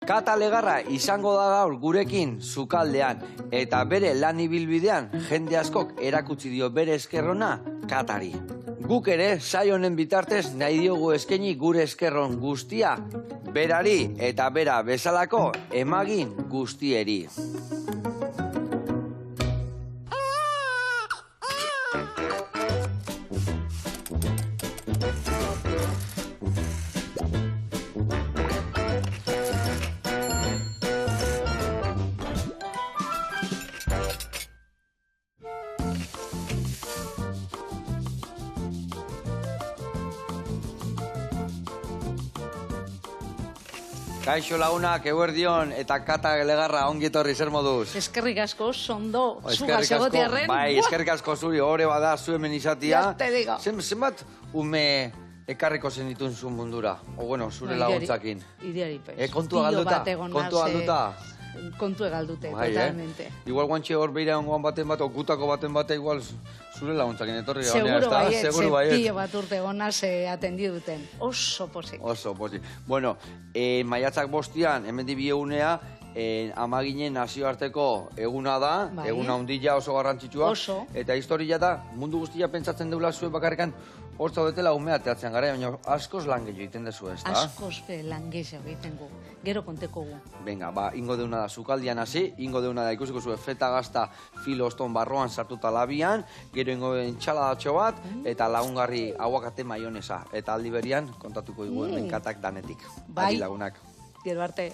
Kata Legarra izango da gaur gurekin sukaldean eta bere lan ibilbidean jende askok erakutsi dio bere eskerrona Katari. Guk ere saio honen bitartez nahi diogu eskaini gure eskerron guztia berari eta bera bezalako emagin guztieri. Kaixo lagunak, eguerdion eta Kata Legarra ongi etorri, zer moduz? Eskerrik asko, sondo, zugaz egotearren. Bai, eskerrik asko zuri, hore bada zu hemen izatia. Ya te digo. Zenbat ume ekarriko zen ditun zu mundura? O bueno, zure laguntzakin. Ideari pez. Kontua galduta? Kontua galduta? Kontu egaldute, bai, totalmente. Igual guantxe hor beira ongoan baten bat, o gutako baten bat, igual zure laguntzakin etorri. Seguro baiet, pilo bat urte gonaz atendi duten. Oso pozik. Oso pozik. Bueno, maiatzak bostian, hemen di biegunea, amaginen nazioarteko eguna da, eguna hundila oso garrantzitsua. Oso. Eta historia da, mundu guztia pentsatzen deula zuen bakarrikan, hortza betela umea teatzen gara, baina askoz lan gehiago egiten dezu ez da? Askoz lan gehiago egiten gu, gero konteko gu. Venga, ingo deuna da sukaldian hasi, ingo deuna da ikusiko zuen feta gazta filo oston barroan sartuta labian, gero ingo entxaladatxo bat, eta lagungarri aguakate maionesa. Eta aldi berian kontatuko iguen Katak danetik. Bai, lagunak. Gero arte.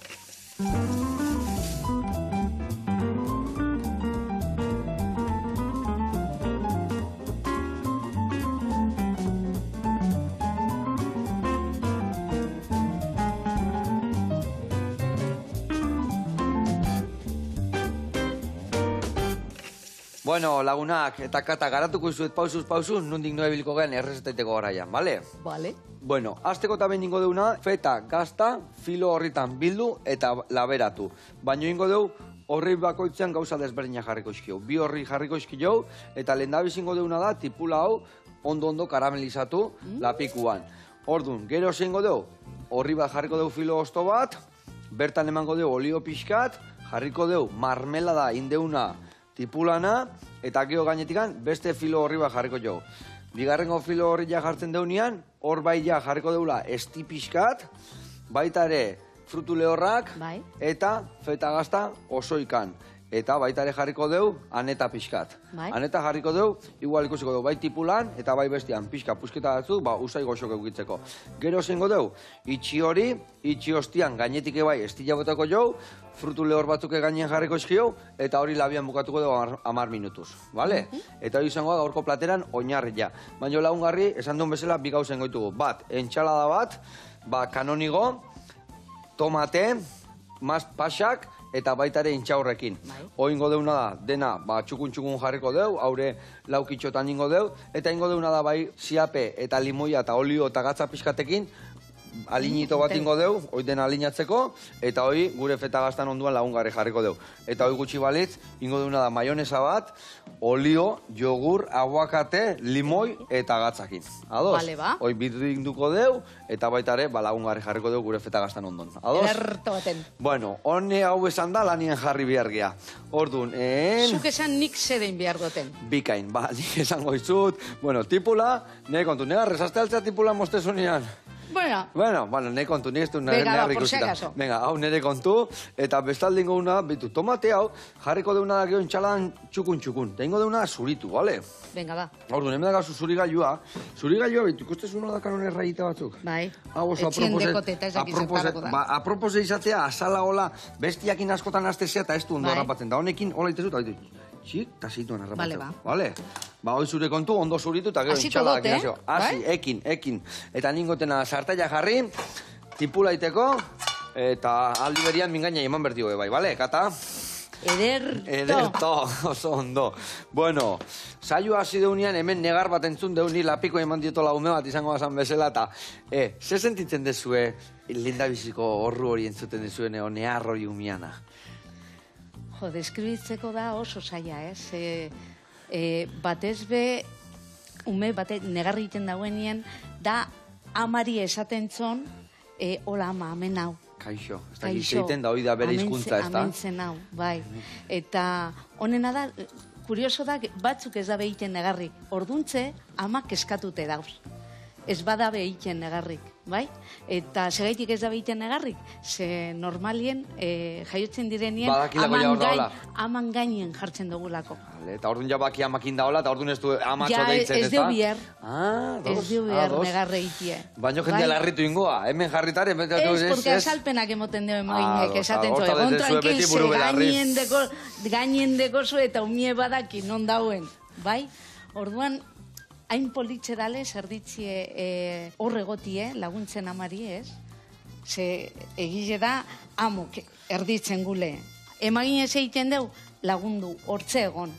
Bueno, lagunak, eta Kata garatuko izuet pausuz pausu, nondik noe biliko gen errezetaiteko garaian, bale? Bale. Bueno, azteko eta behin ingo deuna, feta, gazta, filo horritan bildu eta laberatu. Baina ingo deu, horri bakoitzean gauza desberdinak jarriko iskio. Bi horri jarriko iskio, eta lehendabiz ingo deuna da, tipula hau, ondo karamelizatu lapikuan. Orduan, gero zeingo deu, horri bat jarriko deu filo osto bat, bertan emango deu olio pixkat, jarriko deu marmelada indeuna tipulana, eta gero gainetikan beste filo horri bat jarriko jo. Bigarrengo filo horri ja jartzen deunean, hor bai ja jarriko deula esti pixkat, baita ere frutu lehorrak, eta feta gazta osoikan. Eta baita ere jarriko deu aneta pixkat. Aneta jarriko deu, igual ikusiko deu, bai tipulan, eta bai bestian pixka pusketa batzu, usai goxok eukitzeko. Gero zengo deu, itxi hori, itxi ostian gainetik ebai estila botako jo, frutu lehor batzuk gainean jarriko eskio, eta hori labian bukatuko deu 10 minutuz. Bale? Eta hori izango da gaurko plateran oinarria. Baina lagungarri, esan duen bezala, bi gauzen goitugu. Bat, entxalada bat, kanonigo, tomate, pasak, eta baita ere intxaurrekin. Oingo deuna da, dena, txukun jarriko deu, haure laukitxotan ingo deu, eta ingo deuna da bai siape eta limoia eta olio eta gatza pixkatekin, alinito bat ingo deu, hoi dena alinatzeko, eta hoi gure feta gaztan onduan lagungarri jarriko deu. Eta hoi gutxi balitz, ingo deuna da maionesa bat, olio, jogur, aguakate, limoi eta gatzakin. Ados? Bale, ba. Hoi bidrinduko deu, eta baita ere, lagungarri jarriko deu gure feta gaztan ondon. Ados? Erto baten. Bueno, hone hau esan da lanien jarri behar gea. Orduan, Zuk esan nik zedein behar goten. Bikain, nik esango izut. Bueno, tipula, nire kontu, nire rezazte altzea tipula mostezunean. Bueno, nire kontu, nire ez du nire ikusita. Venga, hau nire kontu, eta bestalde ingo duna, bitu, tomate hau, jarriko deuna da gero entxalan txukun. Da ingo deuna zuritu, bale? Venga, ba. Orduan, hemen da gazu zurigailua. Zurigailua, bitu, ikustez uno da kanon erraita batzuk. Bai, etxien dekoteta ezak izartarako da. Apropose izatea, azala hola, bestiakin askotan aztezea eta ez du ondo harrapatzen. Da honekin, hola itezu, eta txik, eta zituen harrapatzen. Bale, ba, hoi zure kontu, ondo zuritu, eta gero entxaladak inazio. Asi, ekin. Eta ningotena sartaia jarri, tipula iteko, eta aldi berian mingaina eman bertio bai, bale, Kata? Ederto, oso ondo. Bueno, saio hasi deunean hemen negar bat entzun deuni lapiko eman dietola ume bat izango bazan bezala, eta ze sentitzen dezue lindabiziko horru hori entzuten dezuen near hori umiana? Jo, deskribitzeko da oso zaila, ez? Batez be, ume bate negarri egiten dauenien, da amari esaten zon, hola ama, hemen hau, Kaixo, ez dakit zeiten da hori da bere hizkuntza, ez da? Amentzen hau, bai. Eta honena da, kurioso da, batzuk ez da behiten negarrik. Orduntze, amak eskatute dauz. Ez bada behiten negarrik, bai? Eta segaitik ez da behiten negarrik, ze normalien jaiotzen direnien aman gainen jartzen dugulako. Eta orduan jabaki amakin daola, eta orduan ez du amatxo deitzen, ez da? Ez dio bier. Ez dio bier dos. negarre itie. Baina jendea larritu ingoa, hemen jarritare. Ez, porque asalpenak emoten deo emaginek, esaten zuen. Egon tranquil, gainen dekozu eta umie badaki non dauen, bai? Orduan, hain politxe dale, zerditzie horregotie, laguntzen amari ez, ze egile da, amok erditzen gule. Emagin ez egiten deu, lagundu, hortze egon,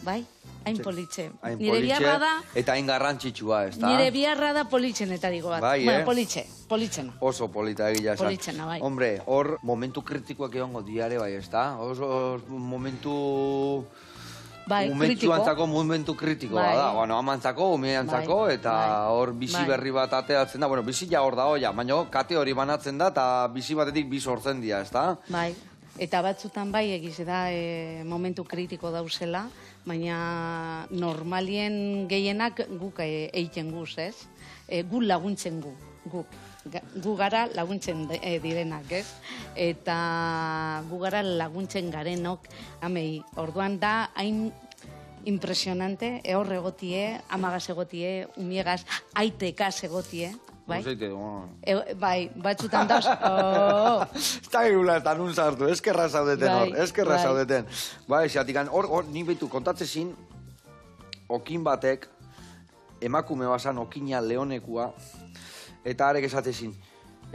bai? Hain politxe. Nire biharra da... Eta hain garrantzitsua, ez da? Nire biharra da politxenetariko bat. Bai, bueno, politxena. Oso polita egia esan. Politxena, bai. Hombre, hor momentu kritikoak egongo diare, bai, ez da? Oso momentu... Bai, kritiko. Momentu kritikoa da. Bueno, amantzako, umeantzako, eta hor bizi berri bat ateatzen da. Bueno, bizi ja hor da hoia, baina kate hori banatzen da, eta bizi batetik bi sortzen dira, ez da? Bai, eta batzutan bai egiz da momentu kritiko dauzela, baina normalien gehienak guk egiten guz, ez? Gu laguntzen guk. Gu gara laguntzen direnak, ez? Eta gu gara laguntzen garenok, amei, orduan da, hain impresionante, horre egotie, amagaz egotie, umiegaz, aitekaz egotie, bai? Bai, batzutan dauz, ez da gula, eta nun sartu, eskerra zaudeten hor, eskerra zaudeten. Bai, xatikan, hor, nik behitu, kontatzezin, okin batek, emakume basan okina leonekua, eta arek esatezin,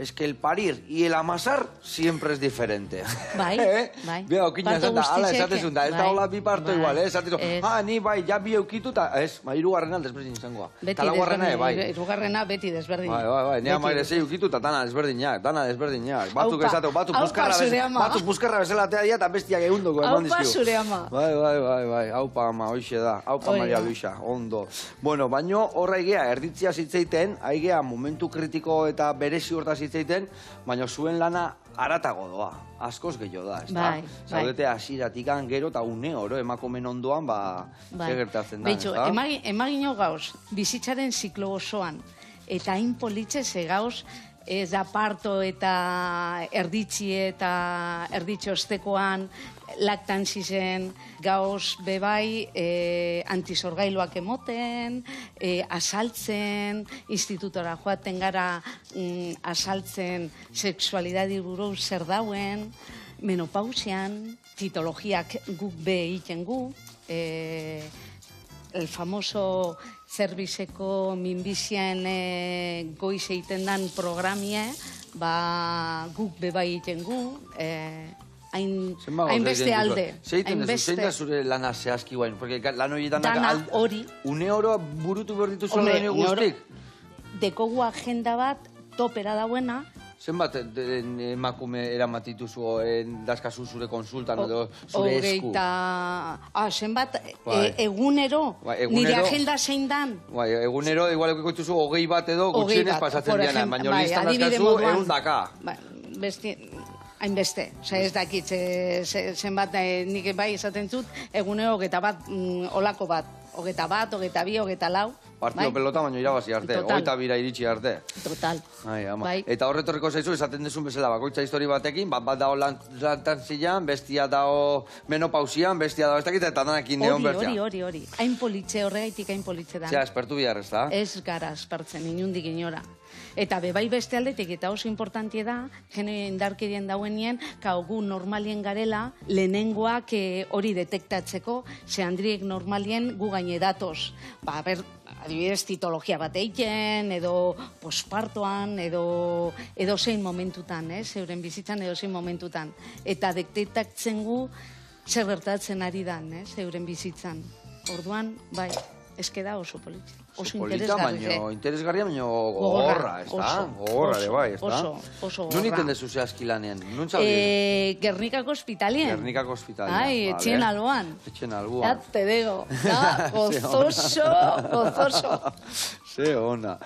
es que el parir y el amasar siempre es diferente. Bai, bai. Bea, okina esan da, ala esatezun da, ez da hola bi parto igual, esatezun, ni bai, ja bi eukitu, eta ez, irugarrena desberdin izangoa. Beti desberdin, irugarrena beti desberdin. Bai, nea maire zei eukitu, eta dana desberdinak. Batzuk esateu, batzuk buskarra bezalatea dia, eta bestiak egunduko eman dizkiu. Aupa zure ama. Bai, aupa ama, hoxe da, aupa Maria Luisa, ondo. Bueno, baino horra igea, erditzia zitzeiten, aigea momentu kritiko eta berezi hortaz zitzeiten, baina zuen lana aratago doa, askoz gehiago da, ez da? Zaudete asiratikan gero eta une oro emakumen ondoan, segertatzen da, ez da? Emagino gauz, bizitzaren ziklo osoan, eta hain politxe ze gauz, ez da parto eta erditzi eta erditxo ostekoan, laktantzisen, gauz bebai, antizorgailoak emoten, asaltzen, institutora joaten gara asaltzen sexualidadi buruz zer dauen, menopausian, titologiak guk be egiten gu, el famoso zerbizeko minbizian goiz egiten dan programie, guk beba egiten gu, hainbeste alde. Zeiten dezu, zein da zure lana zehazki guain? Porque lan horietan... Dana hori. Une oro burutu behar dituzu lehen guztik? Dekogu agenda bat topera dauena. Zenbat emakume eramatituzu dazkazu zure konsultan edo zure esku? Zenbat egunero, nire agenda zein dan. Egunero, igual ekoituzu 20 bat edo gutxienez pasatzen diana, baina listan dazkazu 100 daka. Hainbeste, ez dakit, zenbat nik bai esaten zut, egunero 21 bat, olako bat, 21, 22, 24. Partido pelota baino irabazi arte, 22 iritsi arte. Total. Eta horretorriko zaizu, esaten dezun bezala, bakoitza histori batekin, bat dao lantantzilan, bestia dao menopausian, bestia dao ez dakit, eta danakin deon bertia. Hori. Hain politxe, horregaitik hain politxe da. Zea, espertu bihar ez da? Ez gara espertzen, inundik inora. Eta bebai beste aldetik, eta oso importantie da, genero indarkerien dauenien, gu normalien garela, lehenengoak hori detektatzeko, ze handriek normalien gu gaine datoz. Adibidez, titologia bat eiken, edo pospartoan, edo zein momentutan, euren bizitzan edo zein momentutan. Eta detektatzen gu zer gertatzen ari dan, euren bizitzan. Orduan, bai, eskeda oso politxe. Oso interesgarria, baina gogorra, ez da? Gogorra, ere bai, ez da? Oso gogorra. Nun iten dezu zehazki lanean? Nun zaudien? Gernikako hospitalien. Gernikako hospitalien. Ai, etxien alboan. Etxien alboan. Ya te digo. Gozoso. Ze ona.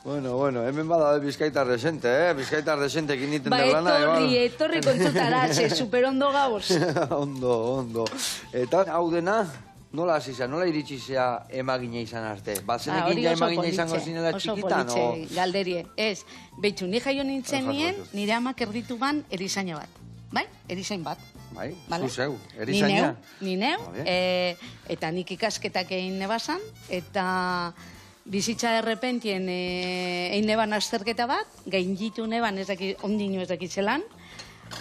Bueno, hemen bada Bizkaitar desente, Bizkaitar desentekin niten Ba, de lana. etorri kontzutara, super ondo gauz. Ondo. Eta hau dena, nola hasi zea, nola iritsi zea emagina izan arte? Bazenekin ja emagina izango zinela txikitan, oso politxe, galderie. Ez, behitxu, ni jaio nintzen nien, nire amak erditu ban erizaina bat. Bai, erizain bat. Bai, Vale. zu zeu, erizaina. Ni neu, eta nik ikasketak egin nebasan, eta bizitza errepentien egin neban azterketa bat, gainditu neban ondino ez dakitzelan,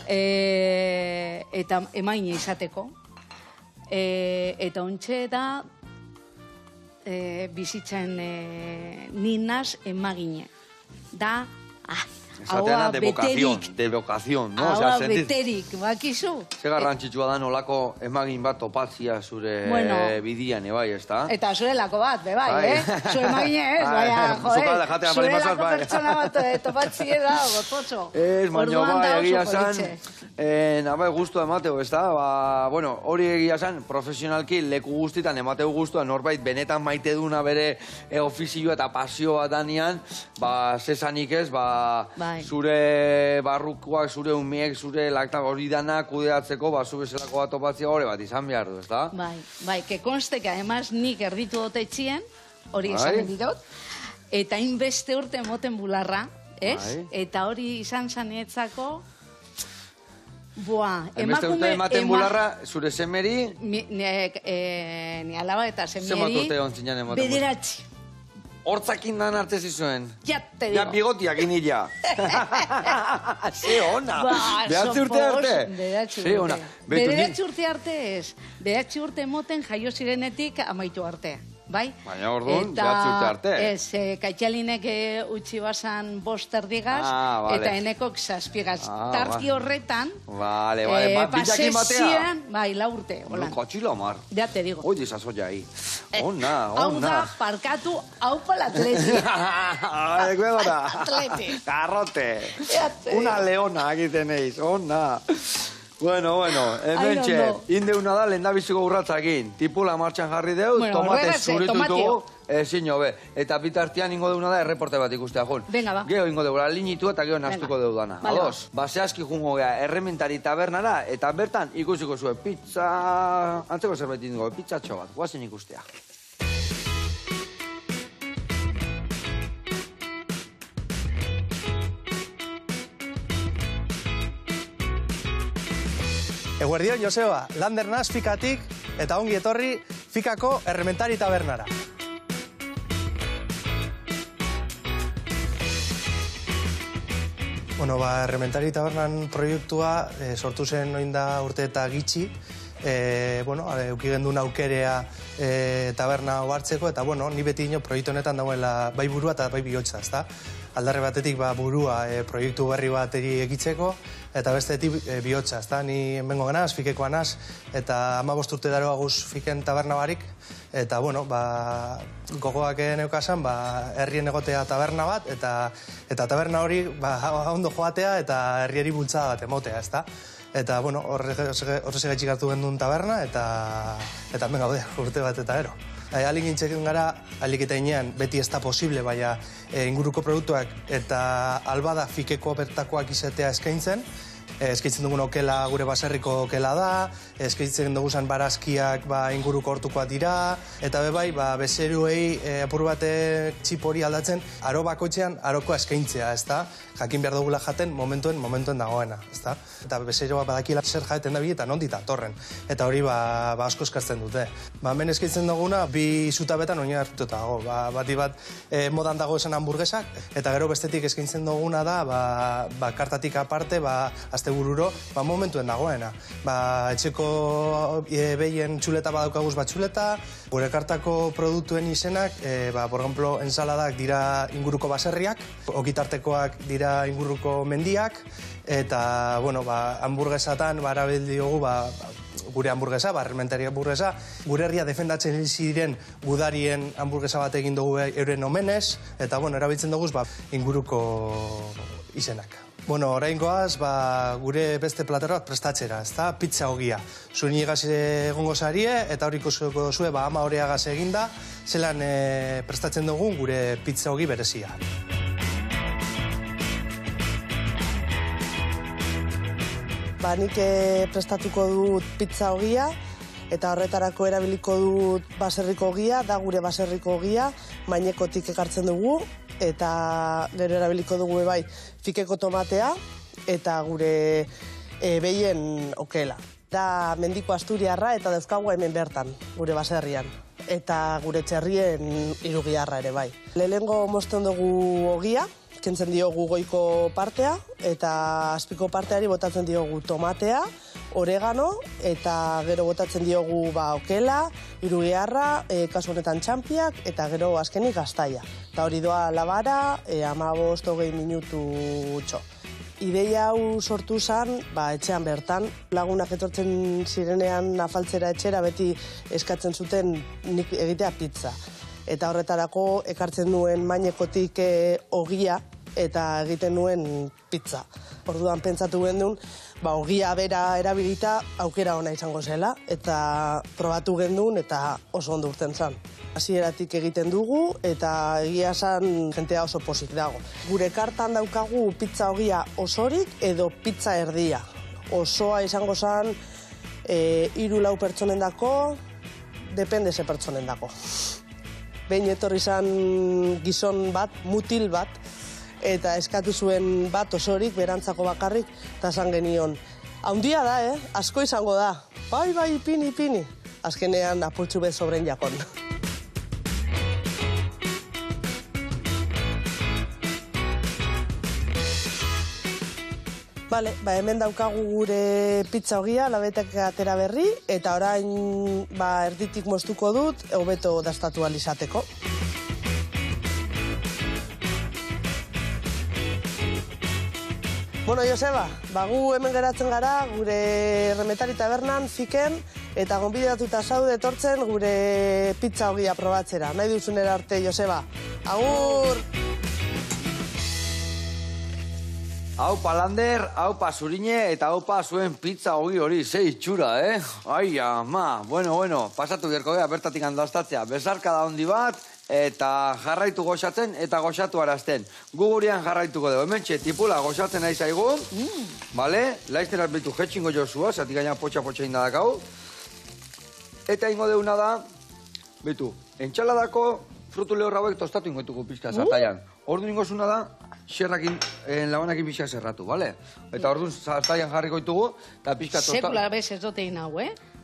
eta emaine izateko. Eta ontxe da bizitzen ninaz emagine. Da, Esateana de vocación, no? Haua beterik, bakizu. Ze garrantzitsua da nolako emagin bat topatzia zure bidian, bai, ez da? Eta zurelako bat, bai, Zu emagine ez, baina, zurelako pertsona bat topatzie da, gototxo. Ez, baina bai, egia zan, nabai guztua emateu, ez da? Bueno, hori egia zan, profesionalki leku guztitan emateu guztua, norbait benetan maite duna bere ofizioa eta pasioa danean, zesanik ez, zure barrukoak, zure umiek, zure laktak hori danak kudeatzeko, zu bezalako bat topatzea hori bat izan behar du, ez da? Bai, que konsteke, además, nik erditu dut etxien, hori esan dut, eta inbeste urte moten bularra, ez? Eta hori izan zanietzako, Enbeste urte ematen bularra, zure semeri? Ni alaba eta semeri, zemat urte hon zinan ematen bularra? bederatzi. Hortzakin dan arte zizuen? Ja, te digo. Ja, bigotiak inila. Ze ona. Behatzi urte arte? Bederatzi urte. Bederatzi urte arte ez. Bederatzi urte moten jaio zirenetik amaitu arte. Bai? Baina orduan, behatzi urte arte. Ez, kaitxalinek utzi basan 5 erdigaz, eta enekok 7. Tarti horretan, bitxakin batea. Bai, 4 urte. Kotxilo amar. Ja te digo. Oide sasoia ahí. Ona. Hau da, parkatu, hau palatleti. Atleti. Garrote. Una leona egiten eiz, ona. Bueno, hementxe, indeuna da lehendabiziko urratzakin. Tipula martxan jarri deu, tomate zuritutugu, ezin hobe. Eta bitartian ingo deuna da erreporte bat ikustea, jun. Venga, ba. Geo ingo deura linitu eta geo naztuko deudana. Ados, zehazki jungo gea errementari tabernara, eta bertan ikusiko zuen pizza... Antzeko zerbait ingo, pizzatxo bat, guazen ikustea. Eguerdion, Joseba, Lander naz Fikatik eta ongi etorri Fikako Errementari Tabernara. Bueno, Errementari Tabernan proiektua sortu zen oin da urte eta gitxi. Euki gendun aukerea taberna ohartzeko, eta ni beti ino proiektu honetan dagoela bai burua eta bai bihotza, ezta? Aldarre batetik burua proiektu berri bat egitzeko, eta bestetik bihotza, ezta? Ni hemengo ganaz, Fikekoa naz, eta 15 urte daroa guz Fiken taberna barik, eta, gogoak neukasan, herrien egotea taberna bat, eta taberna hori ondo joatea eta herrieri bultzada bat emotea, ezta? Eta, horrez egaitxik hartu gendun taberna, eta hemen gaude, urte bat eta gero. Alik gintzekin gara, alik eta inean, beti ez da posible, baina inguruko produktuak eta albada Fikeko bertakoak izatea eskaintzen. Eskaintzen dugun okela gure baserriko okela da, eskaintzen dugun barazkiak inguruko hortukoak dira, eta bebai, bezeruei apur bate txip hori aldatzen, aro bakoitzean arokoa eskaintzea, ezta? Jakin behar dugula jaten momentuen dagoena, ezta? Eta bezerua badakila zer jaeten da bi eta nondita torren, eta hori asko eskatzen dute. Hemen eskaintzen duguna, bi zutabetan oina hartuta dago, bati bat modan dago esan hamburguesak, eta gero bestetik eskaintzen duguna da, kartatik aparte, astebururo, momentuen dagoena. Etxeko behien txuleta badaukaguz txuleta, gure kartako produktuen izenak, por ejemplo, ensaladak dira inguruko baserriak, okitartekoak dira inguruko mendiak, eta, hamburguesatan, arabildi dugu, gure hamburguesa, Errementari hamburguesa, gure herria defendatzen ziren gudarien hamburguesa bat egin dugu euren omenez, eta, erabiltzen dugu, inguruko izenak. Oraingoaz, gure beste platero bat prestatzera, ezta? Pizza ogia. Zuen igaz egongo zarie, eta hori ikusiko duzue, 10 horeagaz eginda, zelan prestatzen dugun gure pizza ogi berezia. nik prestatuko dut pizza ogia, eta horretarako erabiliko dut baserriko ogia, da gure baserriko ogia, mainekotik ekartzen dugu, eta gero erabiliko dugu bai fikeko tomatea, eta gure behien okela. Da mendiko asturiarra eta dauzkagu hemen bertan, gure baserrian. Eta gure txerrien irugiarra ere bai. Lehenengo mozten dugu ogia, kentzen diogu goiko partea, eta azpiko parteari botatzen diogu tomatea, oregano, eta gero botatzen diogu okela, irugiarra, kasu honetan txampiak, eta gero azkenik gaztaia. Eta hori doa labara, 15-20 minututxo. Ideia hau sortu zen, etxean bertan, lagunak etortzen zirenean afaltzera etxera beti eskatzen zuten nik egitea pizza. Eta horretarako ekartzen nuen mainekotik ogia eta egiten nuen pizza. Orduan pentsatu gendun, ogia bera erabilita aukera ona izango zela, eta probatu gendun eta oso ondo urten zen. Hasieratik egiten dugu eta egia esan jentea oso pozik dago. Gure kartan daukagu pizza ogia osorik edo pizza erdia. Osoa izango zen 3-4 pertsonendako, depende ze pertsonendako. Behin etorri zen gizon bat, mutil bat, eta eskatu zuen bat osorik, berantzako bakarrik, eta esan genion. Haundia da, asko izango da. Bai, ipini. Azkenean apurtxu bez sobren jakon. Bale, hemen daukagu gure pizza ogia, labetak atera berri, eta orain erditik moztuko dut, hobeto dastatu ahal izateko. Bueno, Joseba, gu hemen geratzen gara, gure Remetari tabernan, fiken, eta gonbidatuta zaude etortzen gure pizza ogia probatzera. Nahi duzunera arte, Joseba. Agur! Aupa Lander, aupa Zurine eta aupa zuen pizza ogi hori, ze itxura, Ai, ama, bueno, pasatu gerko gara bertatik handastatzea. Bezarka da hondi bat, eta jarraitu goxatzen eta goxatu arazten. Gu gurean jarraituko dugu. Hemen tipula goxatzen nahi zaigu, bale? Laizten albitu jetxingo jozua, zatik gaina potxa indadakau. Eta ingo deuna da, bitu, entxaladako frutu lehorra hauek tostatu ingoetuko pizka zartaian. Ordu ingozuna da, xerrakin, lagunakin pixka zerratu, bale? Eta orduan zartaian jarriko ditugu, eta pixka tostatu... Sekula bez ez dute inau,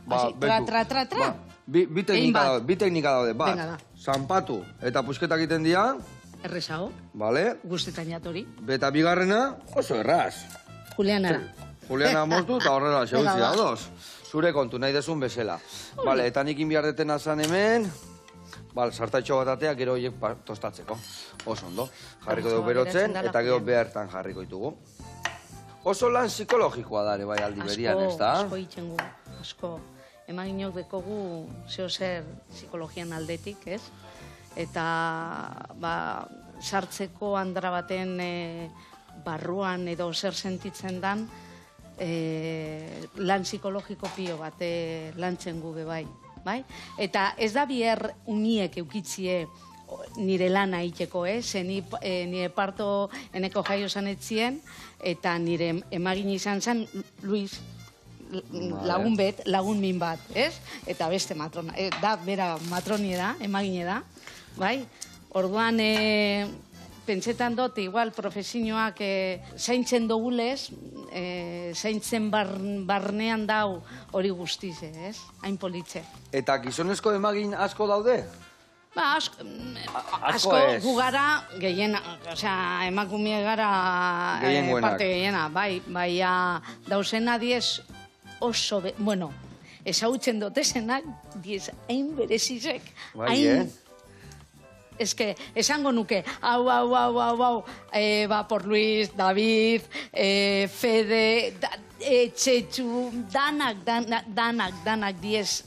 Tra. Bi teknika daude, bat, zanpatu eta pusketak egiten dira. Errezago. Bale. Guztetan jatori. Eta bigarrena, oso erraz. Julianara. Juliana moztu eta horrela, seguntzia, ados. Zure kontu, nahi desun bezala. Bale, eta nik inbiardeten azan hemen, sartaitxo bat atea, gero horiek tostatzeko. Oso ondo. Jarriko dugu berotzen, eta gero behartan jarriko ditugu. Oso lan psikologikoa dare, bai aldi berian, ez da? Asko itxengu, asko. Emaginok dekogu zer psikologian aldetik, ez? Eta, sartzeko andra baten barruan edo zer sentitzen dan, lan psikologiko pio bat lantzen gube bai. Eta ez da biher uniek eukitzie nire lana iteko, nire parto eneko jaio zanetzien, eta nire emagin izan zen, Luis, lagun min bat, ez? Eta beste matrona, da, bera matronie da, emagine da, bai? Orduan, pentsetan dut, igual, profesioak zaintzen dugulez, zaintzen barnean dau hori guztize, ez? Hain politxe. Eta gizonezko emagin asko daude? Asko gugara gehiena, emakumie gara parte gehiena, bai, dauzena diez oso, ezautzen dotezenak, diez hain berezizek, hain... Ez que, esango nuke, hau, por Luis, David, Fede, Txetxu, danak, diez,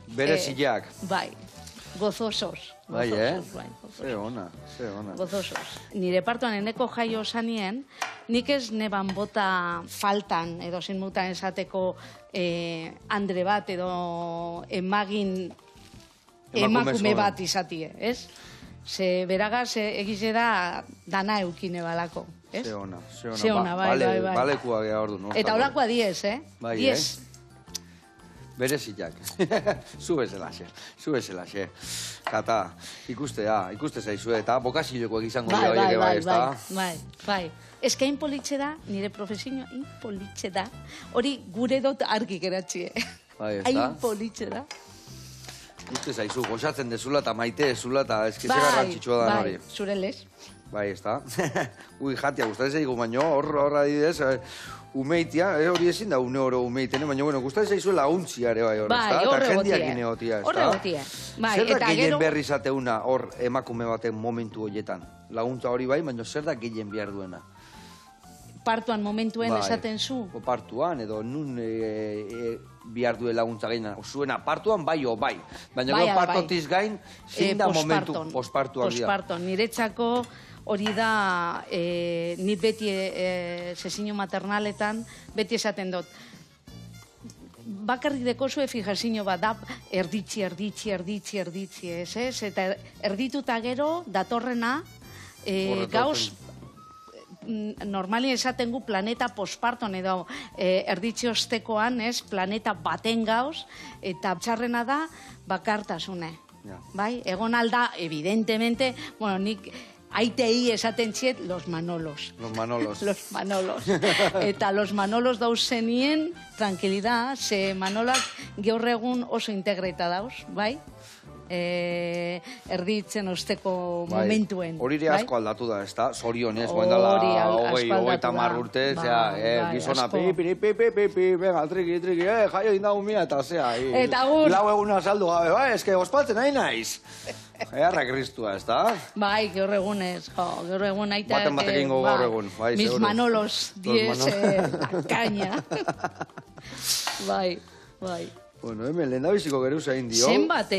bereziak. Bai, gozosos. Bai, ze ona. Gozosos. Nire partuan eneko jaio zanien, nik ez neban bota faltan, edo zinmutan esateko andre bat, edo emakume bat izatie, ez? Ze beragaz egize da dana eukine balako. ez? Ze ona, Ze ona, bai. Balekua geha ordu, no? Eta holakoa 10, Bai, 10. Bereziak. Zu bezalaxe. Kata, ikuste zaizu, eta bokaziloko izango dira horiek bai, ez da? Bai. Ez que hain politxe da, nire profesioa hain politxe da, hori gure dut argi geratxie. Bai, ez da? Hain politxe da. Ikuste zaizu, gozatzen dezula eta maite dezula eta eskeze garrantzitsua da hori. Bai, zure lez. Bai, ez da. Ui, jatia, gustatzen zaigu, baino, horra adidez, umeitia, hori ezin da une oro umeiten, baina, bueno, gustatzen zaizu laguntzia ere bai, ez da? Bai, horre jendiak inegotia, ez da? Horre gotia. Zer da gehien berri zateuna hor emakume baten momentu horietan? Laguntza hori bai, baina zer da gehien behar duena? Partuan momentuen esaten zu? Partuan, edo nun behar duen laguntza gaina. Zuena, partuan bai o bai. Baina gero partotiz gain, zein da momentu pospartuan dira. Posparton, niretzako hori da, ni beti sesio maternaletan, beti esaten dut. Bakarrik dekozue fijazio bat da, erditzi, ez? Eta erdituta gero, datorrena, gauz, normali esaten gu planeta posparton edo erditzi ostekoan, planeta baten gauz, eta txarrena da bakartasune. Bai, egon alda, evidentemente, bueno, nik aitei esaten txiet, los Manolos. Los Manolos. Eta los Manolos dauzenien, tranquilidad, ze Manolak gaur egun oso integreta dauz, bai? Erditzen osteko momentuen. Hori ere asko aldatu da, ez da? Zorionez, goen dala, hogeita marrurte, gizona, pi, venga, triki, jaio indagun mia, eta zea, lau eguna saldu gabe, bai, eske, ospaltzen nahi naiz. Earra kristua, ez da? Bai, gaur egunez, gaur egun aita... Batekin gogo gaur egun, bai, seguro. Mis Manolos, 10, caña. Bai. Bueno, hemen lehendabiziko geruza indio. Zenbat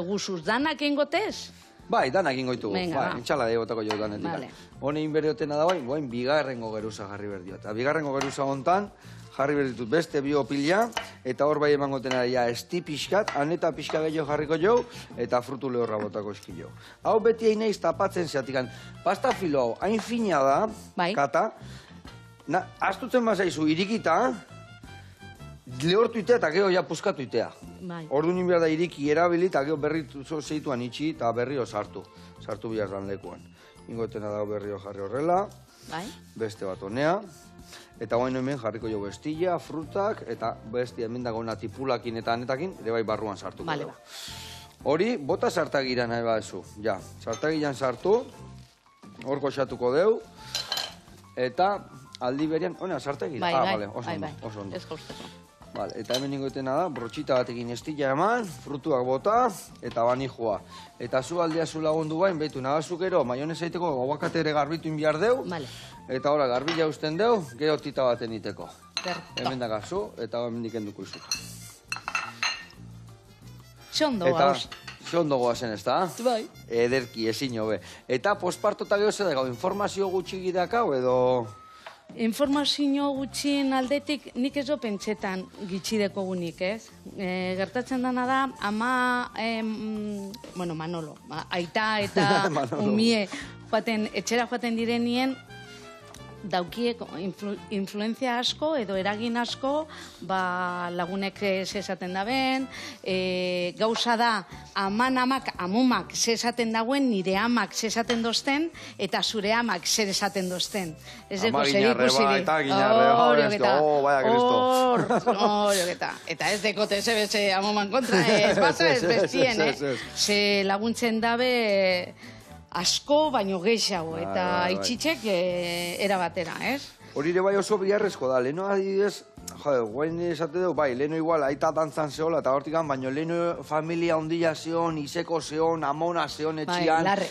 guzuz, danak ingotez? Bai, danak ingoitu. Bai, intxala da egotako jo danetik. Vale. Hone inberdiotena da bai, goain bigarrengo geruza jarri berdio. Eta bigarrengo geruza hontan, jarri berditut beste bio pila, eta hor bai emangotena ja esti pixkat, aneta pixka gehiago jarriko jo, eta frutu lehorra botako eski jo. Hau beti egin eiz tapatzen zeatikan. Pasta filo hau, hain fina da, kata, astutzen bazaizu irikita, lehortu itea eta gero ja puskatu itea. Ordu nien behar da iriki erabili eta gero berri zeituan itxi eta berrio sartu. Sartu bihar dan lekuan. Ingotena dago berrio jarri horrela. Beste bat honea. Eta guain hemen jarriko jo bestilla, frutak, eta besti hemen dago tipulakin eta anetakin, ere bai barruan sartuko dugu. Hori, bota sartagira nahi badezu. Ja, sartagiran sartu, hor goxatuko dugu, eta aldi berian, hona, sartagira. Bai, oso ondo. Ez gauzteko. Eta hemen ingoetena da, brotxita batekin estilla eman, frutuak bota, eta banijua. Eta zu aldea zu lagundu bain, behitu nagazukero, maionez eiteko aguakate ere garbitu inbiar deu, eta ora garbila usten deu, gero tita baten iteko. Hemen dagazu, eta hemen dikenduko izut. Xondo gauz. Xondo goazen ez da? Bai. Ederki, ezin hobe. Eta pospartota geho zer dago, informazio gutxi gidakau edo... Informazio gutxien aldetik nik ez pentsetan gitxideko gunik, ez? Gertatzen dana da, ama, Manolo, aita eta umie etxera joaten direnien, daukiek influenzia asko edo eragin asko lagunek zesaten daben, gauza da amak, amumak zesaten dauen, nire amak zesaten dozten, eta zure amak zer esaten dozten. Ama ginarreba eta ginarreba, horioketa. Eta ez dekote zebeze amuman kontra, ez basa ez bestien, ze laguntzen dabe asko, baino gehiago, eta itxitzek erabatera, ez? Hori ere bai oso biharrezko da, leheno adidez, guain esate dugu, bai, leheno igual, aita dantzan zehola, eta hortikan, baino leheno familia ondila zeon, izeko zeon, amona zeon etxian. Bai, larre.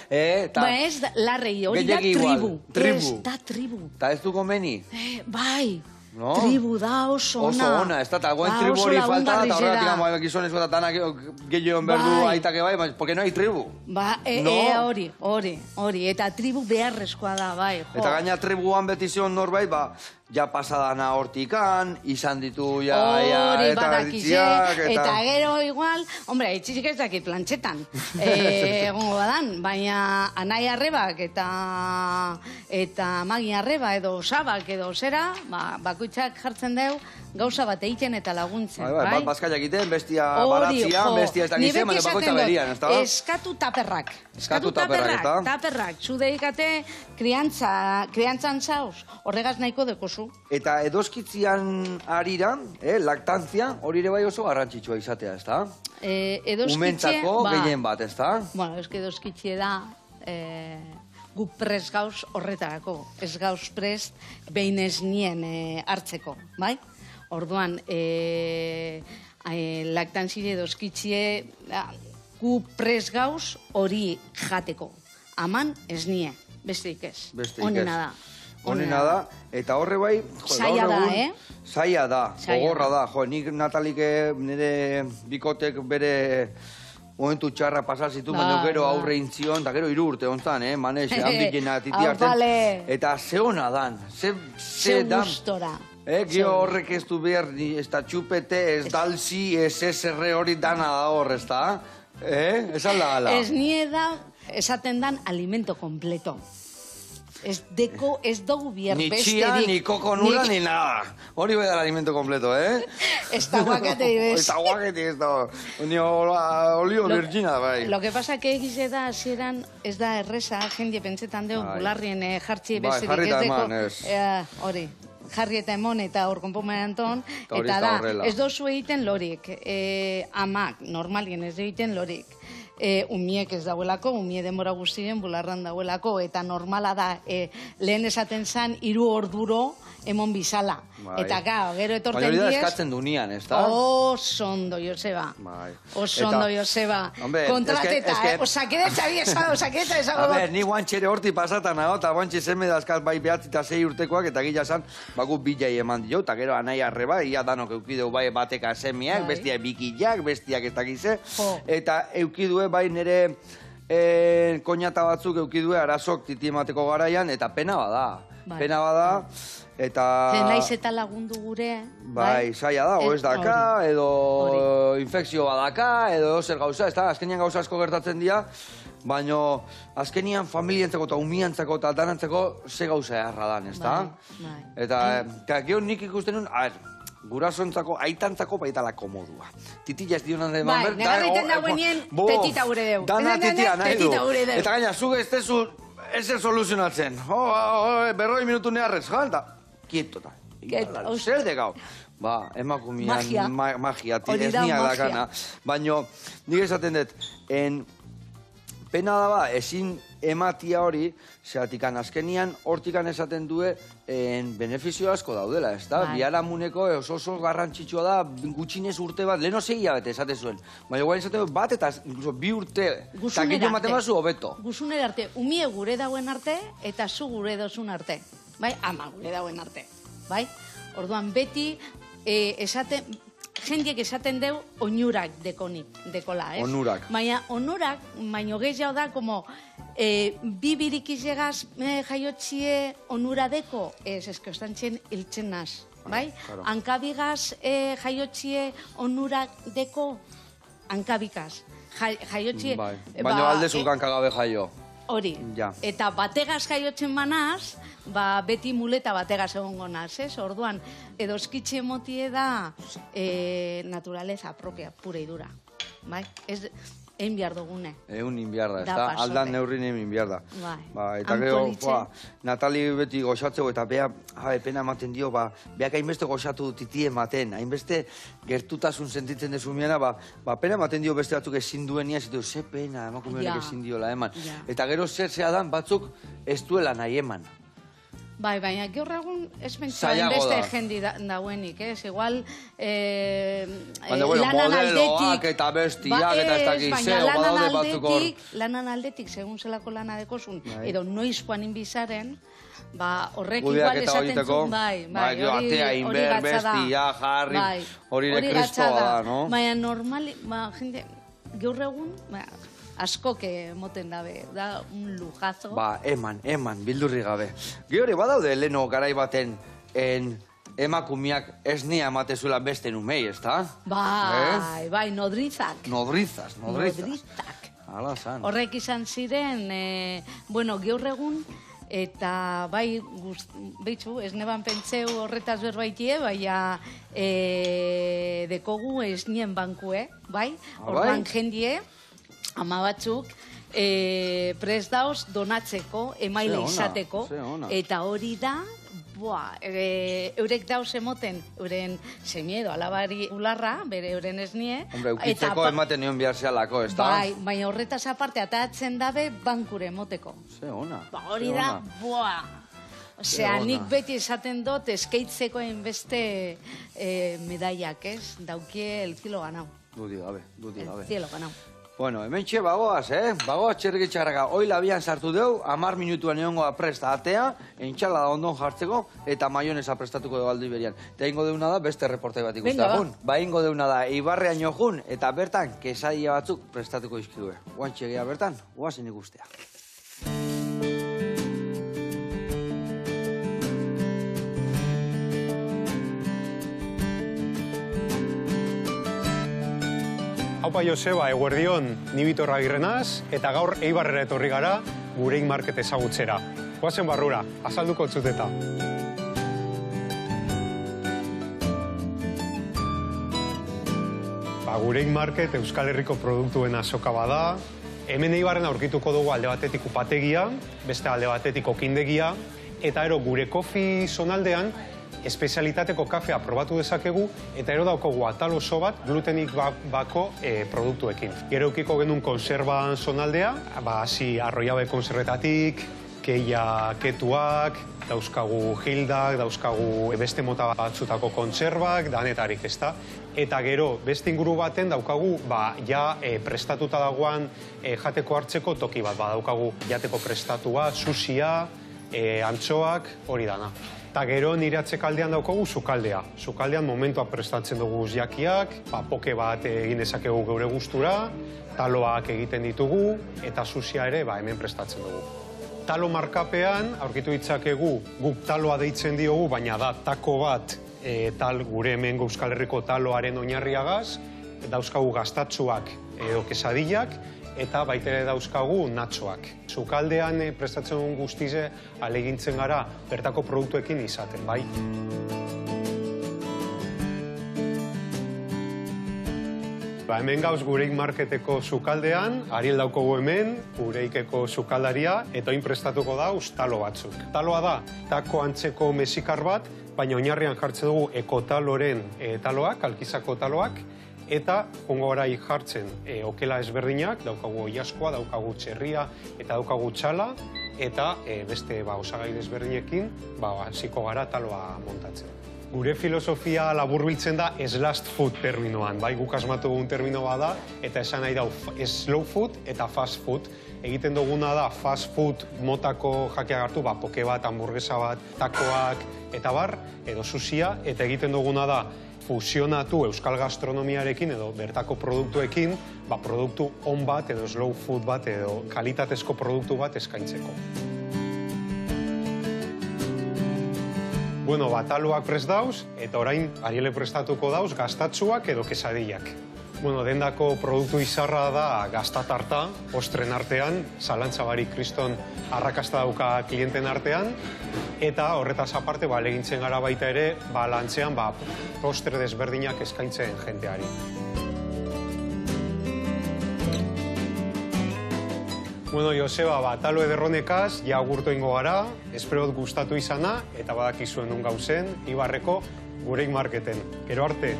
Ba ez, larrei, hori da tribu. Ez da tribu. Eta ez du komeni? Bai. Tribu da oso ona. Oso ona, ez da, eta goen tribu hori falta, eta horretik gizonez bat danak gehiagoen berdu aitake bai, porque no hay tribu. Ba, hori, eta tribu beharrezkoa da, bai. Eta gaina tribuan beti zion norbait, ja pasadana hortikan, izan ditu ja Hori eta badakize, erditziak, eta gero igual, hombre, itxizik ez dakit plantxetan, egongo badan, baina anai arrebak eta magi arreba edo osabak edo zera, bakoitzak jartzen deu, gauza bat egiten eta laguntzen, bai? Bat bazkaia egiten, bestia baratzia, bestia ez dakitzen, baina bakoitza berian, ez da? Eskatu taperrak. Eskatu taperrak, eta? Taperrak, zu deikate kriantzan zauz, horregaz nahiko dekozu. Eta edoskitzian arira, laktantzia, hori ere bai oso garrantzitsua izatea, ez da? Umentzako gehien bat, ez da? Bueno, eske edoskitzie da, gu prest gauz horretarako. Ez gauz prest behin ez nien hartzeko, bai? Orduan, laktantzile edoskitzie gu prest gauz hori jateko. Aman ez nie, besteik ez. Honena da. Honena da, eta horre bai... Zaila da, Zaila da, gogorra da. Jo, nik Natalik nire bikotek bere momentu txarra pasazitu, baina gero aurre intzion, eta gero 3 urte ontzan, manez, handikena titi hartzen. Eta ze hona dan, ze dan. gustora. Gio horrek ez du behar, ez da txupete, ez dalzi, ez erre hori dana da hor, ez da? Ez alda ala. Ez nie da, esaten dan alimento completo. Ez dugu bier ni besterik. txia, ni koko nula, ni nada. Hori bai da alimento completo, Ez da guakate, ez da guakete, ez da. Ni olio virgina, bai. Lo que pasa que egize da, hasieran ez da erresa, jendie pentsetan deu, bularrien jartzi besterik ez deko. Hori. Jarri eta emon eta hor konpomen anton, eta da, ez dozu egiten lorik, amak, normalien ez egiten lorik. Umiek ez dauelako, umie denbora guztien bularran dauelako, eta normala da, lehen esaten zan, 3 orduro emon bizala. Eta gero etorten diez... Baina hori da eskatzen dunian, ez da? Oso ondo, Joseba. Oso ondo, Joseba. Kontrateta, osakidetza esago dut. Ni guantxere horti pasatan nago, eta guantxe zeme dazkal bai 9 eta 6 urtekoak, eta gila zan, baku bilai eman dio, eta gero anai arreba, ia danok eukideu bai bateka semiak, bestia bikillak, bestiak ez dakize, eta eukidue bai nire koñata batzuk eukidue arazok titi emateko garaian, eta pena bada. Pena bada, eta... Naiz eta lagundu gure, bai, zaila da, o ez daka, edo infekzio badaka, edo zer gauza, ez da, azkenian gauza asko gertatzen dira, baina azkenian familientzako eta umiantzako eta danantzako ze gauza erra dan, ez da? Eta gero nik ikusten nuen, gurasontzako, aitantzako baitala komodua. Titila ez dionan den bai, negarriten dauenien, tetita gure deu. Dana titia nahi du. Eta gaina, zuk ez tezu ezer soluzionatzen. 40 minutu neharrez, jalta. Kietota. Zer de gau. Ba, emakumian magia, ez niak dakana. Baina, nik esaten dut, pena da ba, ezin ematia hori, zeratikan azkenian, hortikan esaten due, benefizio asko daudela, ez da? Biharamuneko oso garrantzitsua da, gutxinez urte bat, leheno 6 hilabete esate zuen. Baina guain esaten dut, bat eta 2 urte, eta gillo ematen bazu hobeto. Guzuner arte, umie gure dauen arte, eta zu gure dozun arte. Bai, ama gure dauen arte. Bai? Orduan, beti, jendiek esaten deu onurak dekola, ez? Onurak. Baina onurak, baino gehiago da, como, bi birikizegaz jaiotxie onura deko, ez ostantxen hiltzen naz, bai? Hankabigaz jaiotxie onurak deko, hankabikaz. Jaiotxie... Baina aldezuk hankagabe jaio. Hori. Eta bategaz jaiotzen banaz, beti muleta bategaz egongo naz, ez? Orduan, edoskitxe motie da naturaleza propia, pura idura. Bai? Egin behar dugune. Egin behar da, ez da? Aldan neurrin egin behar da. Eta gero, Natali beti goxatzeko, eta beha, pena ematen dio, beak hainbeste goxatu titi ematen, hainbeste gertutasun sentitzen dezumiana, pena ematen dio beste batzuk ezin duenia, ez du, ze pena, emakumeak ezin diola eman. Eta gero zer dan batzuk ez duela nahi eman. Bai, baina gaur egun ez pentsa beste jendi dauenik, ez? Igual lanan aldetik... eta bestiak eta ez dakizeo, badaude batzuk hor. Lanan aldetik, segun zelako lana dekozun, edo noiz joan inbizaren, horrek igual esaten zuen, bai, hori bestia, jarri, hori ere kristoa da, no? Baina normali, jende, gaur egun, asko que moten dabe, da un lujazo. Eman, bildurri gabe. Gehore, badaude leno garai baten emakumiak esnea ematezuela beste numei, ez da? Bai, nodrizak. Nodrizak. Hala zan. Horrek izan ziren, gaur egun, eta bai, behitzu, ez neban pentseu horretaz berbaitie, baina dekogu ez nien bankue, bai? Orduan jendie, ama batzuk, prest dauz donatzeko, emaile izateko, eta hori da, eurek dauz emoten, euren semiedo, alabari ularra, bere euren esnie. Hombre, eukitzeko ematen nion behar zehalako, ez da? Bai, baina horretaz aparte, atatzen dabe bankure emoteko. Ze ona. Hori da, Osea, nik beti esaten dut, eskeitzeko enbeste medaiak, ez? Daukie el cielo ganau. Dudi gabe. El cielo ganau. Bueno, hemen txe bagoaz, Bagoaz txerrikitxarraka. Hoi labian sartu deu, 10 minutuan egongo da presta atea, entxala da ondon jartzeko, eta maionesa prestatuko dugu aldo iberian. Eta ingo deuna da, beste reportai bat ikusten. Ba, ingo deuna da, Ibarrean jojun, eta bertan, kesadia batzuk prestatuko izkigue. Guantxe geha bertan, guazen ikustea. Haupa Joseba, eguerdion, ni Bitor Agirrenaz, eta gaur Eibarrera etorri gara Gurein Market ezagutzera. Goazen barrura, azalduko txuteta. Gurein Market Euskal Herriko produktuen azoka bada. Hemen Eibarren aurkituko dugu alde batetik upategia, beste alde batetik okindegia, eta gure kofi zonaldean espezialitateko kafea probatu dezakegu, eta daukagu atal oso bat glutenik bako produktuekin. Gero eukiko genuen konserban zonaldea, hasi arroiabe konservetatik, keia ketuak, dauzkagu hildak, dauzkagu beste mota batzutako kontserbak, danetarik, ezta? Eta gero, beste inguru baten daukagu, prestatuta dagoan jateko hartzeko toki bat, daukagu jateko prestatua, sushia, antxoak, hori dana. Eta gero nire atzekaldean daukagu sukaldea. Sukaldean momentuak prestatzen dugu jakiak, poke bat egin dezakegu geure gustura, taloak egiten ditugu, eta sushia ere hemen prestatzen dugu. Talo markapean, aurkitu ditzakegu, guk taloa deitzen diogu, baina da tako bat gure hemen Euskal Herriko taloaren oinarriagaz, dauzkagu gaztatsuak edo kesadillak, eta baita ere dauzkagu natxoak. Sukaldean prestatzen dugun guztize alegintzen gara bertako produktuekin izaten, bai? Hemen gauz Gureik Marketeko sukaldean, Ariel daukogu hemen, Gureikeko sukaldaria, eta oin prestatuko dauz talo batzuk. Taloa da, tako antzeko mesikar bat, baina oinarrian jartzen dugu ekotaloren taloak, alkizako taloak, eta jongo gara jartzen okela ezberdinak, daukagu oiaskoa, daukagu txerria, eta daukagu txala, eta beste osagai ezberdinekin hasiko gara taloa montatzen. Gure filosofia laburbiltzen da last food terminoan, guk asmatu dugun termino bada, eta esan nahi da slow food eta fast food. Egiten duguna da fast food motako jakiak hartu, poke bat, hamburguesa bat, takoak, eta bar, edo sushia, eta egiten duguna da fusionatu euskal gastronomiarekin edo bertako produktuekin, produktu on bat edo slow food bat edo kalitatezko produktu bat eskaintzeko. Bueno, taloak prest dauz, eta orain Ariele prestatuko dauz gaztatsuak edo kesadillak. Bueno, dendako produktu izarra da gaztatarta, ostren artean, zalantzabarik kriston arrakasta dauka klienten artean, eta horretaz aparte, legintzen gara baita ere, lantzean, postre desberdinak eskaintzen jenteari. Bueno, Joseba, talo ederronekaz, agurtu ingo gara, espero gustatu izana, eta badakizuen nun gauzen, Ibarreko Gureik Marketen. Gero arte!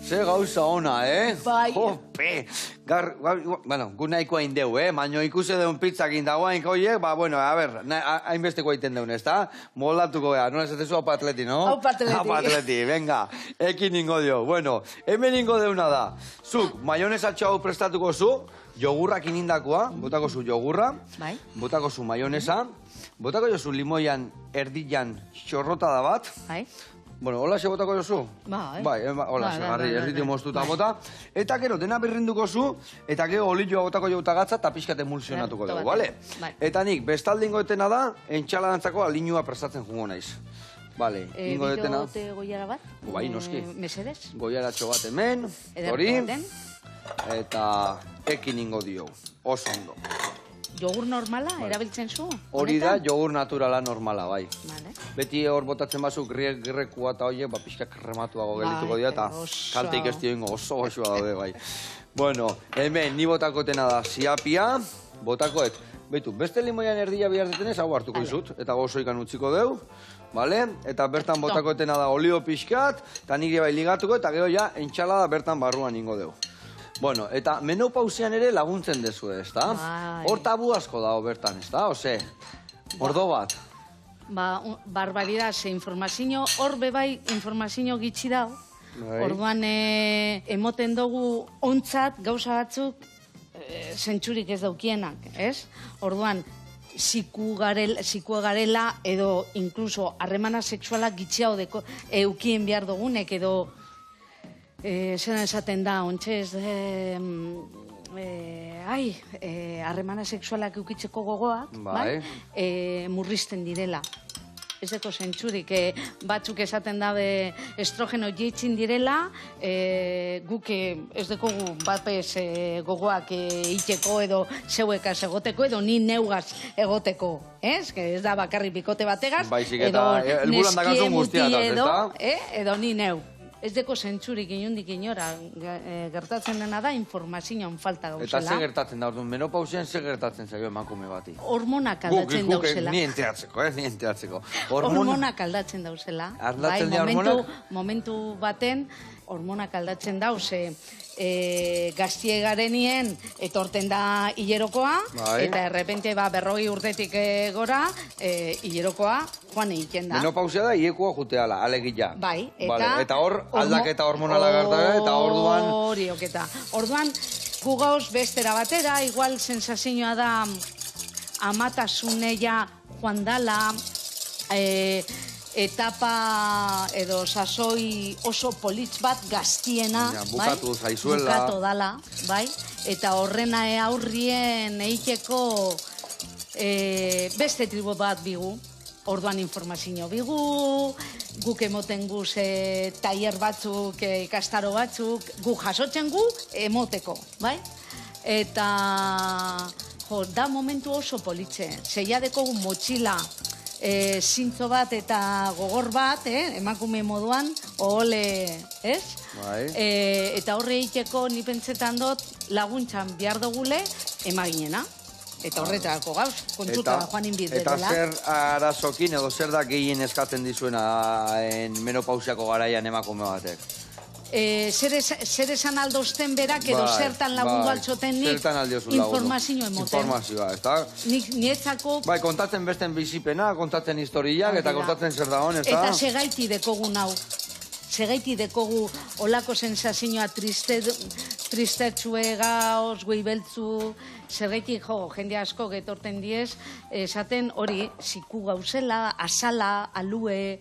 Ze gauza ona, Bai. Jope! Bueno, gu nahikoa indeu, baina ikuse deun pizzak indagoain koiek, hainbesteko egiten deun, ez da? Moldatuko gara, nola esatezu hau patleti, no? Hau patleti. Hau patleti, venga, ekin ingo dio. Bueno, hemen ingo deuna da. Zuk, maionesa txau prestatuko zu, jogurrak inindakoa, botako zu jogurra, botako zu maionesa, botako zu limoian erdian xorrotada bat, Bueno, hola xe botako duzu? Bai. Hola xe, garri, erditu moztuta bota. Eta gero, dena berrinduko zu, eta gero olioa botako jauta gatza, eta pixkat emulsionatuko dugu, bale? Eta nik, bestalde ingo detena da, entxaladantzako alinua prestatzen jungo naiz. Bale, ingo detena... Bideote goiara bat? Bai, noski. Mesedez? Goiaratxo bat hemen, hori, eta ekin ingo dio, oso ondo. Jogur normala, erabiltzen zu? Hori da, jogur naturala normala, bai. Vale. Beti hor botatzen bazu girrekua eta horiek, pixka krematuago gelituko dira, eta kalteik ez dioingo oso goxua daude, bai. Bueno, hemen, ni botakotena da ziapia, botakoet, behitu, beste limoian erdia bihar detenez, hau hartuko izut, eta gozoikan utziko deu, bale? Eta bertan botakotena da olio pixkat, eta nire bai ligatuko, eta gero ja, entxalada bertan barruan ingo deu. Bueno, eta menopausian ere laguntzen dezu, ez da? Hor tabu asko dago bertan, ez da? Ose, ordo bat. Barbaridad, ze informazio, hor bebai informazio gitxi dago. Orduan, emoten dugu ontzat gauza batzuk zentsurik ez daukienak, ez? Orduan, zikua garela edo inkluso harremana sexuala gitxiago eukien behar dugunek edo zena esaten da, ontxez, harremana sexualak eukitzeko gogoak, murrizten direla. Ez deko zentzurik, batzuk esaten dabe estrogeno jeitzin direla, guk ez dekogu batez gogoak iteko edo zeuekaz egoteko edo ni neugaz egoteko, ez? Ez da bakarri bikote bategaz, edo neskie muti edo ni neu. Ez deko zentzurik inundik inora, gertatzen dena da informazioan falta gauzela. Eta ze gertatzen da, menopausian ze gertatzen zaio emakume bati? Hormonak aldatzen dauzela. Ni enteatzeko. Hormonak aldatzen dauzela. Aldatzen da hormonak? Momentu baten, hormonak aldatzen dauze. Gaztie garenien etorten da hilerokoa, eta errepente 40 urtetik gora hilerokoa joan egiten da. Menopausia da hilekoa juteala, alegia. Bai, eta hor aldaketa hormonala gertatzen, eta orduan... Orduan, gu gauz bestera batera, igual sensazioa da amatasuneia joan dala, etapa edo sasoi oso politz bat gaztiena, bukatu zaizuela. Bukatu dala, bai? Eta horrena aurrien eiteko beste tribu bat bigu. Orduan informazio bigu, guk emoten guz tailer batzuk, ikastaro batzuk, guk jasotzen gu emoteko, bai? Eta, da momentu oso politze. Zeia dekogu motxila, zintzo bat eta gogor bat, emakume moduan, ohole, ez? Eta horre egiteko ni pentsetan dut laguntzan behar dugule emaginena. Eta horretarako gauz, kontuta joan inbit dela. Eta zer arazokin edo zer da gehien eskatzen dizuena menopausiako garaian emakume batek? Zer esan aldozten berak edo zertan lagundu altzoten nik informazio emoten. Informazioa, ez da? Nietzako... Bai, kontatzen besten bizipena, kontatzen historiak eta kontatzen zer da hon, ez da? Eta segaiti dekogu nau. Segaiti dekogu olako sensazioa tristetxue gauz, goibeltzu, zergaiti jende asko getorten diez, esaten hori, ziku gauzela, azala, alue,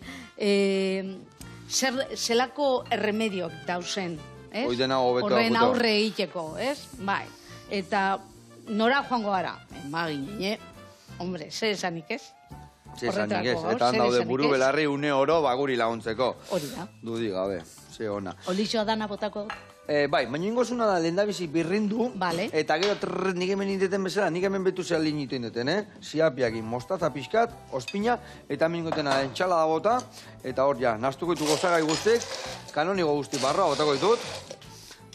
zelako erremediok dauzen, ez? Horren aurre egiteko, ez? Bai, eta nora joango gara, emagine, hombre, zer esanik ez? Zesanik ez, eta daude buru belarri une oro baguri laguntzeko. Hori da. Dudi gabe, ze ona. Olixoa dana botako? Bai, baina ingozuna da lehendabizi birrindu, eta gero nik hemen indeten bezala, nik hemen betu zela linitu indeten, ziapiakin, mostaza pixkat, ospina, eta hemen ingotena entxala da bota, eta hor ja, naztuko ditu gozagai guztik, kanonigo guzti barra botako ditut,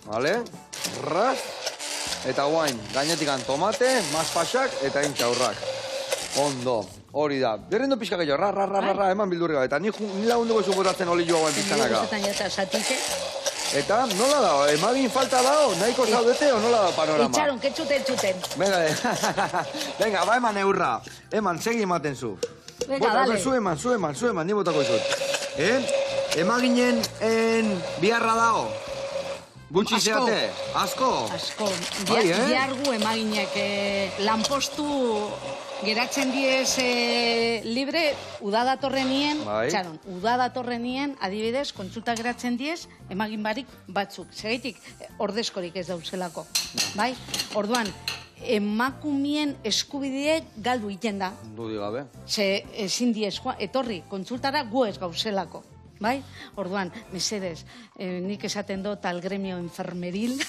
bale, raz, eta guain, gainetikan tomate, mazpaxak, eta intxaurrak. Ondo, hori da. Berrendo pixka gehiago, ra, eman bildurri gabe. Eta ni lagunduko zu botatzen olioa guain pizkanaka. Eta nola da, emagin falta dao, nahiko zaudete o nola da panorama? Itxaron, ketxuten. Venga, ba eman eurra. Eman, segi ematen zu. Venga, dale. Zu eman, ni botako izut. Emaginen biharra dao. Gutxi zeate? Asko? Asko. Biargu emaginek lanpostu Geratzen diez libre, uda datorrenien, Bai. txaron, uda datorrenien, adibidez, kontsulta geratzen diez, emagin barik batzuk. Segaitik, ordezkorik ez dauzelako. Bai? Orduan, emakumien eskubideek galdu iten da. Dudi gabe. Ze ezin diez, etorri, kontsultara gu ez gauzelako. Bai? Orduan, mesedez, nik esaten dut al gremio enfermeril,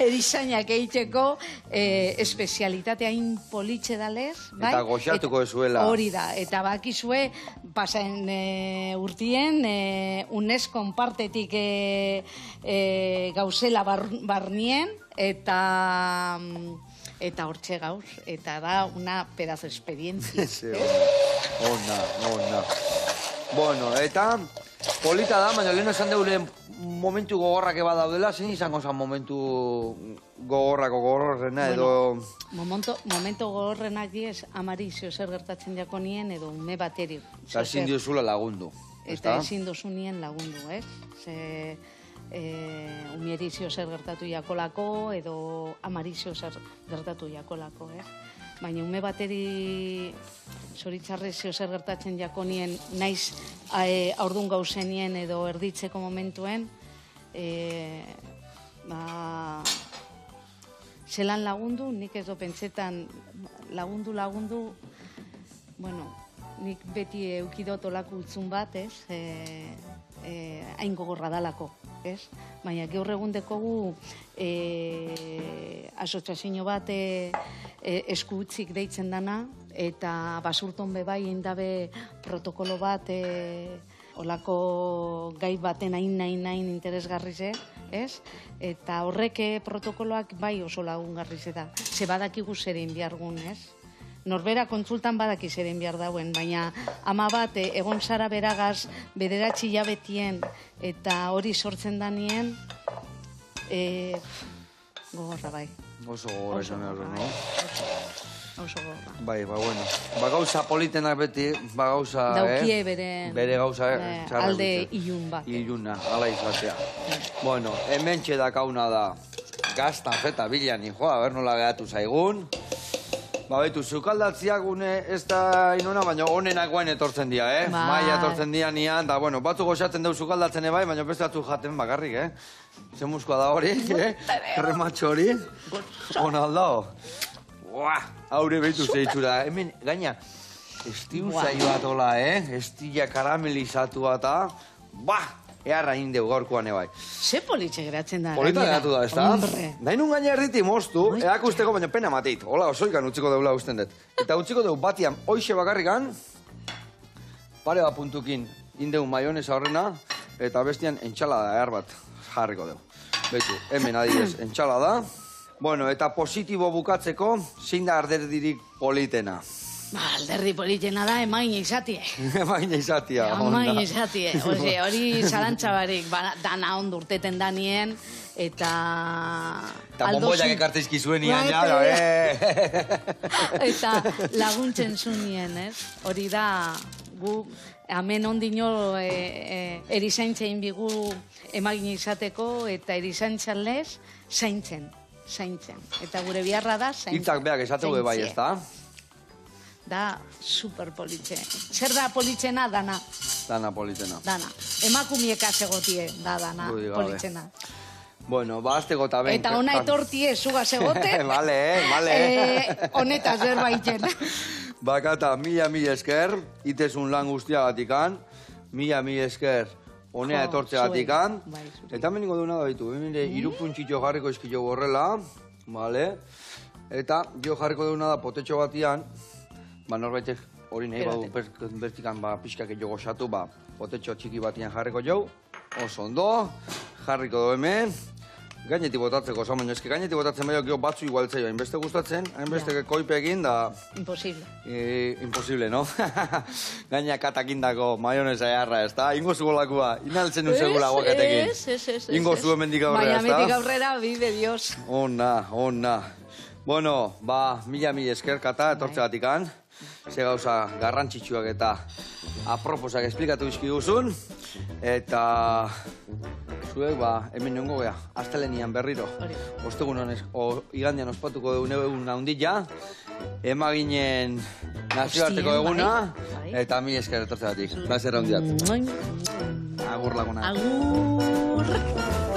erizainak egiteko espezialitatea hain politxe dalez, bai? Eta goxatuko ezuela. Hori da, eta bakizue, pasen urtien, UNESCOn partetik gauzela barnien, eta hortxe gauz, eta da una pedazo esperientzia. Ona. Bueno, eta polita da, baina lehen esan deure momentu gogorrak eba daudela, zein izango zen momentu gogorrena edo... Momento gogorrenak diez, amari zer gertatzen jako nien, edo ume bateri. Eta ezin diozula lagundu. Eta ezin dozu nien lagundu, ez? Ze umieri zer gertatu jakolako, edo amari zer gertatu jakolako, ez? Baina ume bateri zoritzarrez zer gertatzen jako nien, naiz aurdun gauzenien edo erditzeko momentuen, zelan lagundu, nik ez do pentsetan lagundu, bueno, nik beti eukidot olako utzun bat, ez, hain gogorra dalako, ez? Baina gaur egun dekogu asoziazio bat esku utzik deitzen dana, eta basurton bebai indabe protokolo bat olako gai baten hain interesgarrize, ez? Eta horrek protokoloak bai oso lagungarrize da. Ze badakigu zerein bihargun, ez? Norbera kontsultan badaki zerein behar dauen, baina ama bat egon zara beragaz bederatzi hilabetien eta hori sortzen danien, gogorra bai. Oso gogorra izan erro, no? Oso gogorra. Bai, bueno. Gauza politenak beti, gauza... Daukie bere gauza... alde ilun bat. Iluna, ala izatea. Bueno, hemen txedakauna da gaztan feta bilan, joa, ber nola gehatu zaigun. Baitu, zukaldatziak une ez da inona, baina honenak guain etortzen dira, Maia etortzen dira nian, da, bueno, batzuk goxatzen dugu zukaldatzen ebai, baina beste batzuk jaten bakarrik, Ze muskoa da hori, Rematxo hori. Ona aldao. Haure behitu zeitzura. Hemen, gaina, estiu zaio bat hola, Estila karamelizatu eta, earra indeu gaurkoan ebai. Ze politxe geratzen da. Polita geratu da, ez da? Nahi nun gaina erditi moztu, eakusteko, baina pena matit. Hola, osoikan utziko deula usten dut. Eta utziko deu batian, hoixe bakarrikan, pare bat puntukin indeu maionesa horrena, eta bestian entxalada ehar bat jarriko deu. Beitu, hemen adibidez, entxalada. Bueno, eta positibo bukatzeko, zein da arderdirik politena. Alderdi politena da, emain izatie. Emain izatia, onda. Emain izatie. Hori zalantzabarik, dana ondo urteten danien, eta... Eta bomboiak ekartezki zuen ian, ja, Eta laguntzen zunien, ez? Hori da, gu, hemen ondino erizaintzein bigu emagin izateko, eta erizaintzan lez, zaintzen. Eta gure biharra da, zaintzen. Hitzak beak esategu bai, ez da? Da super politxe. Zer da politxena? Dana. Dana politena. Dana. Emakumieka segotie da dana politxena. Bueno, azteko eta ben. Eta ona etortie zuga segoten. Vale. Honetaz berbaiten. Bakata, mila esker, itezun lan guztiagatikan, mila esker, honea etortzeagatikan. Eta meningo duena da ditu, irupuntxitxo jarriko izkilo borrela, vale? Eta jo jarriko duena da potetxo batian, norbaitek hori nahi badu bertikan pixkak jo goxatu, potetxo txiki batian jarriko jau, oso ondo, jarriko du hemen, gainetik botatzeko, eske gainetik botatzen baino gero batzu igualtzea, hainbeste gustatzen, hainbeste koipe egin da... Imposible. Imposible, no? Gaina katakindako maionesa eharra, ez da? Ingo zugolakua, inaltzen nun segula guaketekin. Ez. Ingo zu hemendik aurrera, ez da? Baina hemendik aurrera, vive Dios. Ona. Bueno, mila esker kata, etortzeagatikan. Ze gauza garrantzitsuak eta aproposak esplikatu izki duzun. Eta zuek, hemen niongo gea, astelenian berriro. Ostegun honez, igandian ospatuko dugun egun handia, emaginen nazioarteko eguna, eta mi esker etortzegatik. Plazer handiat. Agur laguna. Agur.